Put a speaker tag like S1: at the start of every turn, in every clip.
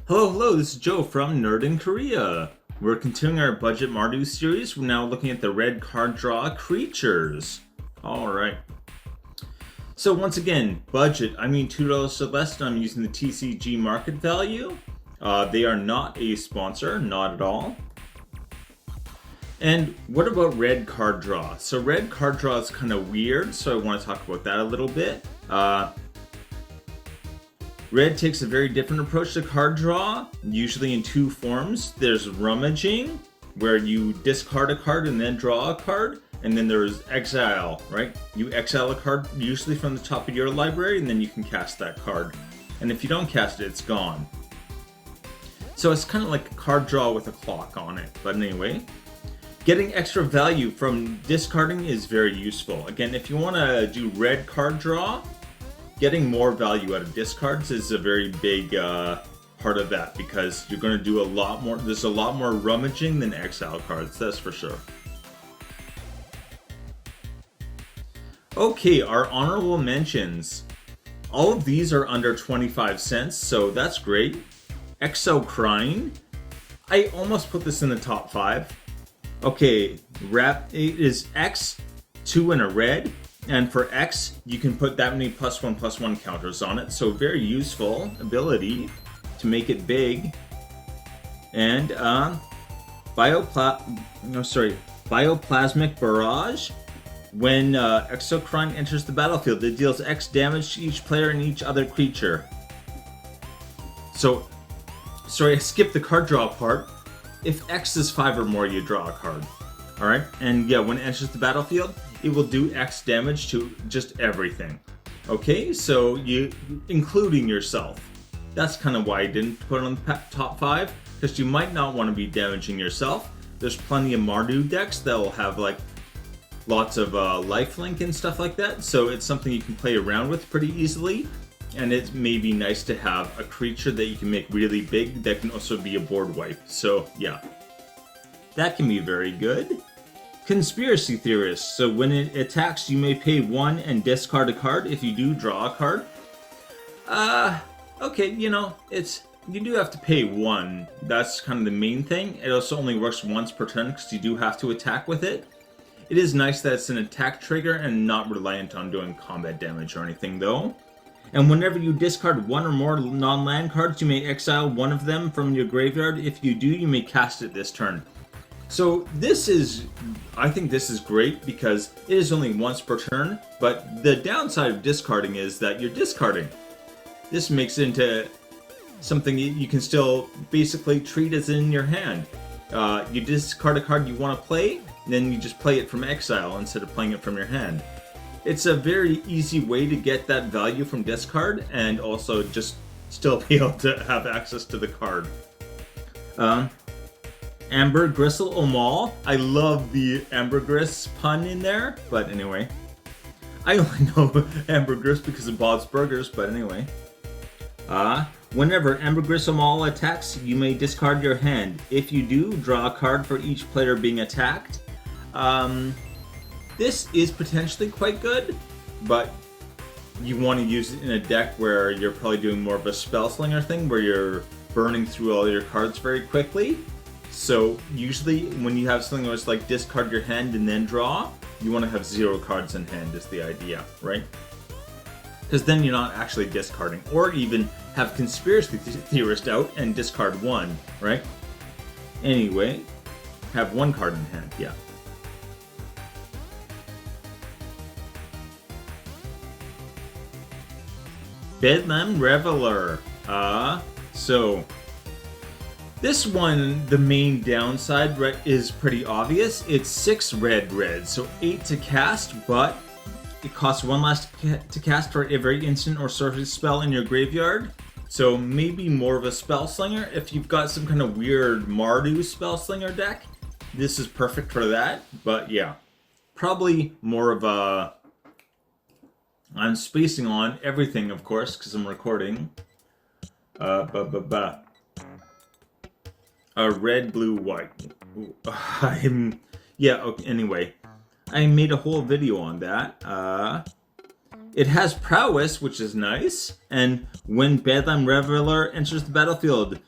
S1: Hello, this is Joe from Nerd in Korea. We're continuing our budget Mardu series. We're now looking at the red card draw creatures. Alright. So once again, budget, I mean $2 or less, and I'm using the TCG market value. They are not a sponsor, not at all. And what about red card draw? So red card draw is kind of weird, so I want to talk about that a little bit. Red takes a very different approach to card draw, usually in two forms. There's rummaging, where you discard a card and then draw a card. And then there's exile, right? You exile a card usually from the top of your library, and then you can cast that card. And if you don't cast it, it's gone. So it's kind of like a card draw with a clock on it. But anyway, getting extra value from discarding is very useful. Again, if you want to do red card draw, getting more value out of discards is a very big part of that, because you're going to do a lot more. There's a lot more rummaging than exile cards, that's for sure. Okay, our honorable mentions. All of these are under 25 cents, so that's great. Exocrine. I almost put this in the top 5. Okay, it is X, 2 and a red. And for X, you can put that many +1/+1 counters on it. So very useful ability to make it big. And Bioplasmic Barrage. When Exocrine enters the battlefield, it deals X damage to each player and each other creature. So, sorry, I skipped the card draw part. If X is 5 or more, you draw a card. Alright? And yeah, when it enters the battlefield, it will do X damage to just everything. Okay, so including yourself. That's kind of why I didn't put it on the top 5, because you might not want to be damaging yourself. There's plenty of Mardu decks that will have like lots of lifelink and stuff like that, so it's something you can play around with pretty easily. And it may be nice to have a creature that you can make really big that can also be a board wipe. So yeah, that can be very good. Conspiracy Theorist. So when it attacks, you may pay 1 and discard a card. If you do, draw a card. Okay, you do have to pay 1. That's kind of the main thing. It also only works once per turn because you do have to attack with it. It is nice that it's an attack trigger and not reliant on doing combat damage or anything, though. And whenever you discard 1 or more non-land cards, you may exile one of them from your graveyard. If you do, you may cast it this turn. So I think this is great because it is only once per turn, but the downside of discarding is that you're discarding. This makes it into something you can still basically treat as in your hand. You discard a card you want to play, then you just play it from exile instead of playing it from your hand. It's a very easy way to get that value from discard and also just still be able to have access to the card. Ambergris Omal. I love the Ambergris pun in there, but anyway. I only know Ambergris because of Bob's Burgers, but anyway. Whenever Ambergris Omal attacks, you may discard your hand. If you do, draw a card for each player being attacked. This is potentially quite good, but you want to use it in a deck where you're probably doing more of a spell slinger thing, where you're burning through all your cards very quickly. So usually when you have something where it's like discard your hand and then draw, you want to have 0 cards in hand is the idea, right? Because then you're not actually discarding. Or even have Conspiracy Theorist out and discard 1, right? Anyway, have 1 card in hand, yeah. Bedlam Reveler. So this one, the main downside is pretty obvious. It's 6 red, so 8 to cast, but it costs 1 less to cast for every instant or sorcery spell in your graveyard. So maybe more of a spell slinger. If you've got some kind of weird Mardu spell slinger deck, this is perfect for that. But yeah, probably more of a... I'm spacing on everything, of course, because I'm recording. Red, blue, white. Yeah, okay, anyway. I made a whole video on that. It has prowess, which is nice, and when Bedlam Reveler enters the battlefield,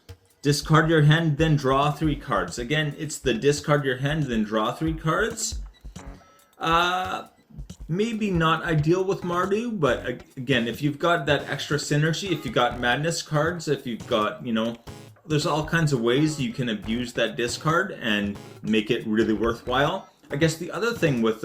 S1: Discard your hand, then draw 3 cards. Again, it's the discard your hand, then draw 3 cards. Maybe not ideal with Mardu, but again, if you've got that extra synergy, if you've got madness cards, if you've got, there's all kinds of ways you can abuse that discard and make it really worthwhile. I guess the other thing with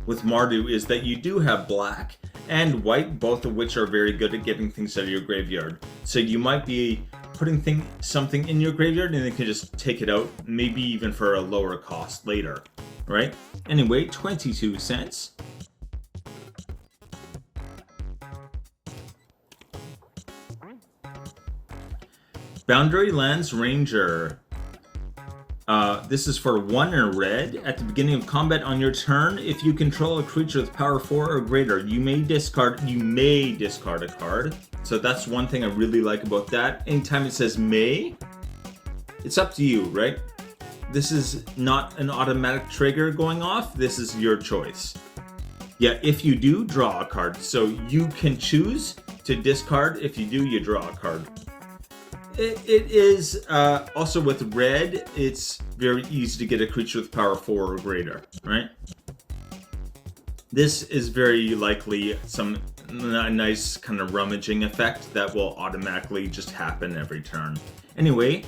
S1: Mardu is that you do have black and white, both of which are very good at getting things out of your graveyard. So you might be putting something in your graveyard and then can just take it out, maybe even for a lower cost later, right? Anyway, 22 cents. Boundary Lands Ranger. This is for 1 in red. At the beginning of combat on your turn, if you control a creature with power 4 or greater, you may discard a card. So that's one thing I really like about that. Anytime it says may, it's up to you, right? This is not an automatic trigger going off. This is your choice. Yeah, if you do, draw a card. So you can choose to discard. If you do, you draw a card. It is also with red, it's very easy to get a creature with power 4 or greater, right? This is very likely a nice kind of rummaging effect that will automatically just happen every turn. Anyway,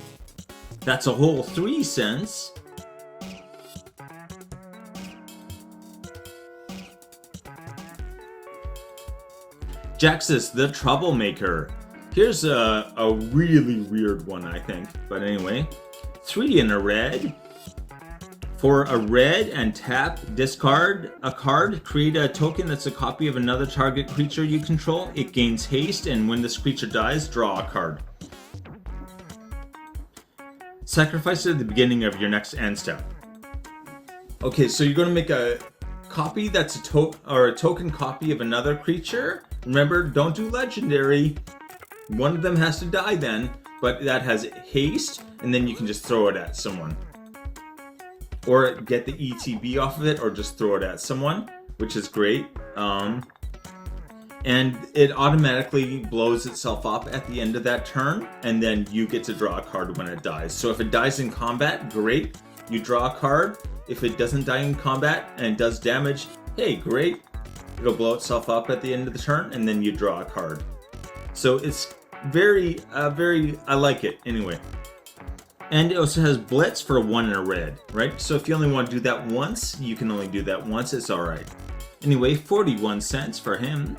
S1: that's a whole 3 cents. Jaxus the Troublemaker. Here's a really weird one, I think. But anyway, 3 in a red. For a red and tap, discard a card, create a token that's a copy of another target creature you control. It gains haste, and when this creature dies, draw a card. Sacrifice it at the beginning of your next end step. Okay, so you're going to make a copy that's a token copy of another creature. Remember, don't do legendary. One of them has to die then, but that has haste, and then you can just throw it at someone. Or get the ETB off of it, or just throw it at someone, which is great. And it automatically blows itself up at the end of that turn, and then you get to draw a card when it dies. So if it dies in combat, great, you draw a card. If it doesn't die in combat and it does damage, hey, great, it'll blow itself up at the end of the turn, and then you draw a card. So it's very, I like it anyway. And it also has Blitz for 1 in a red, right? So if you only want to do that once, you can only do that once, it's alright. Anyway, 41 cents for him.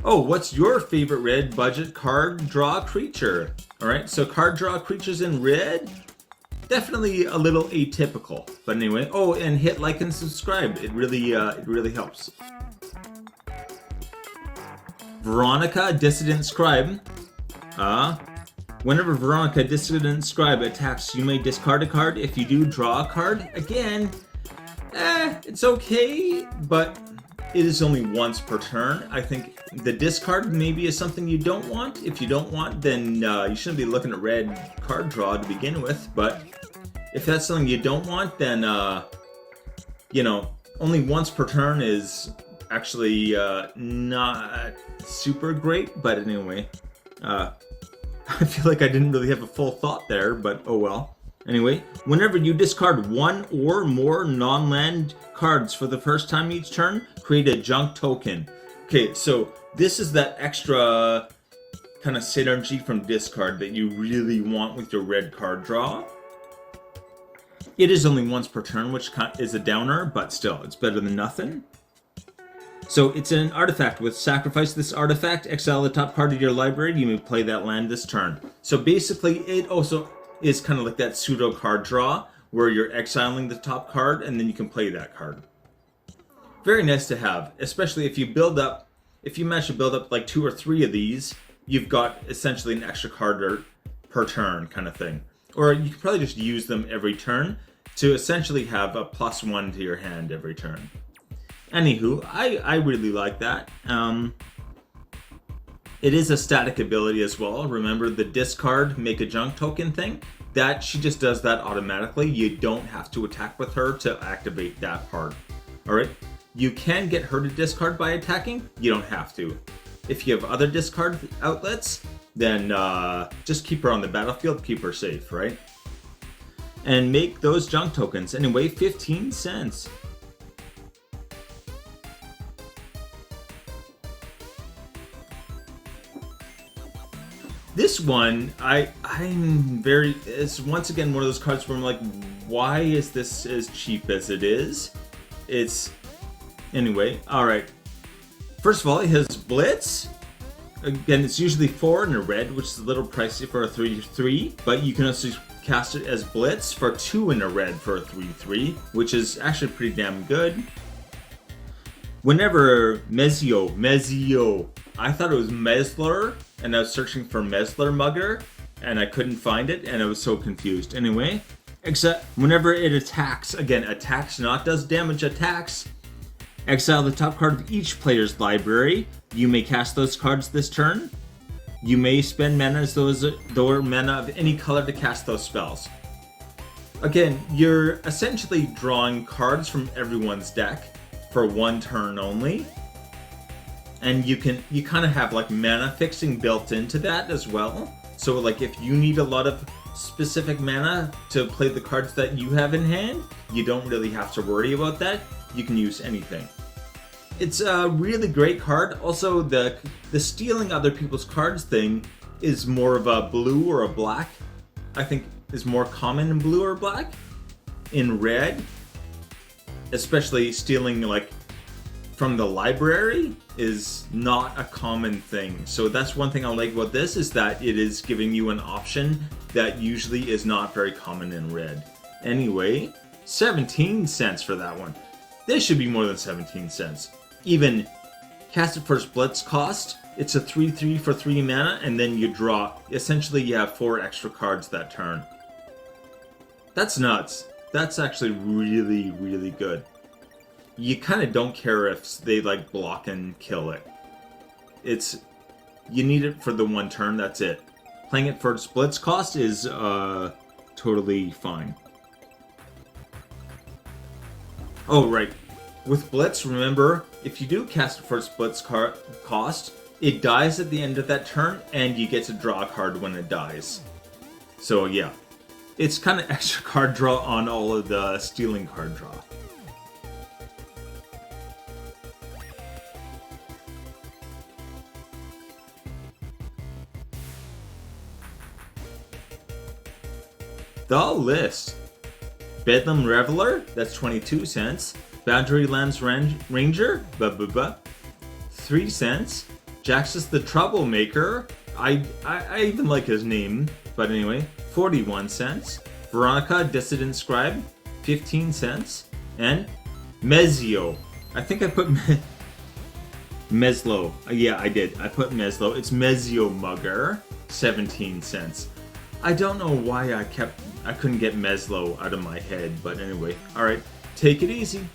S1: Oh, what's your favorite red budget card draw creature? Alright, so card draw creatures in red, definitely a little atypical. But anyway, oh, and hit like and subscribe. It really helps. Veronica, Dissident Scribe. Whenever Veronica, Dissident Scribe attacks, you may discard a card. If you do, draw a card. Again, it's okay, but it is only once per turn. I think the discard maybe is something you don't want. If you don't want, then you shouldn't be looking at red card draw to begin with. But if that's something you don't want, then, only once per turn is actually not super great. But anyway, I feel like I didn't really have a full thought there, but oh well. Anyway, whenever you discard 1 or more non-land cards for the first time each turn, create a junk token. Okay, so this is that extra kind of synergy from discard that you really want with your red card draw. It is only once per turn, which is a downer, but still, it's better than nothing. So it's an artifact. With sacrifice this artifact, exile the top card of your library, you may play that land this turn. So basically, it also is kind of like that pseudo card draw, where you're exiling the top card, and then you can play that card. Very nice to have, especially if you manage to build up like 2 or 3 of these, you've got essentially an extra card per turn kind of thing. Or you can probably just use them every turn to essentially have a +1 to your hand every turn. Anywho, I really like that. It is a static ability as well. Remember the discard, make a junk token thing? That she just does that automatically. You don't have to attack with her to activate that part. Alright? You can get her to discard by attacking. You don't have to. If you have other discard outlets, then just keep her on the battlefield, keep her safe, right? And make those junk tokens. Anyway, 15 cents. This one, it's once again one of those cards where I'm like, why is this as cheap as it is? Anyway, alright. First of all, it has Blitz. Again, it's usually 4 in a red, which is a little pricey for a 3/3, but you can also cast it as Blitz for 2 in a red for a 3/3, which is actually pretty damn good. Whenever Mezio, I thought it was Mesler, and I was searching for Mesler Mugger, and I couldn't find it, and I was so confused. Anyway, except whenever it attacks, again, attacks, not does damage, attacks, exile the top card of each player's library. You may cast those cards this turn. You may spend mana as those mana of any color to cast those spells. Again, you're essentially drawing cards from everyone's deck for one turn only. And you kind of have like mana fixing built into that as well. So like if you need a lot of specific mana to play the cards that you have in hand, you don't really have to worry about that. You can use anything. It's a really great card. Also, the stealing other people's cards thing is more of a blue or a black. I think is more common in blue or black. In red, especially stealing like from the library is not a common thing. So that's one thing I like about this, is that it is giving you an option that usually is not very common in red. Anyway, 17 cents for that one. This should be more than 17 cents. Even cast it for its Blitz cost, it's a 3/3 for 3 mana, and then you draw. Essentially, you have 4 extra cards that turn. That's nuts. That's actually really, really good. You kind of don't care if they like block and kill it. You need it for the one turn, that's it. Playing it for its Blitz cost is totally fine. Oh, right. With Blitz, remember, if you do cast it for its Blitz cost, it dies at the end of that turn, and you get to draw a card when it dies. So yeah, it's kind of extra card draw on all of the stealing card draw. The list. Bedlam Reveler, that's 22 cents. Boundary Lands Ranger, 3 cents. Jaxus the Troublemaker, I even like his name, but anyway, 41 cents. Veronica Dissident Scribe, 15 cents. And Mezio, I think I put Meslo. Yeah, I did. I put Meslo. It's Mezio Mugger, 17 cents. I don't know why I couldn't get Meslo out of my head, but anyway. Alright, take it easy.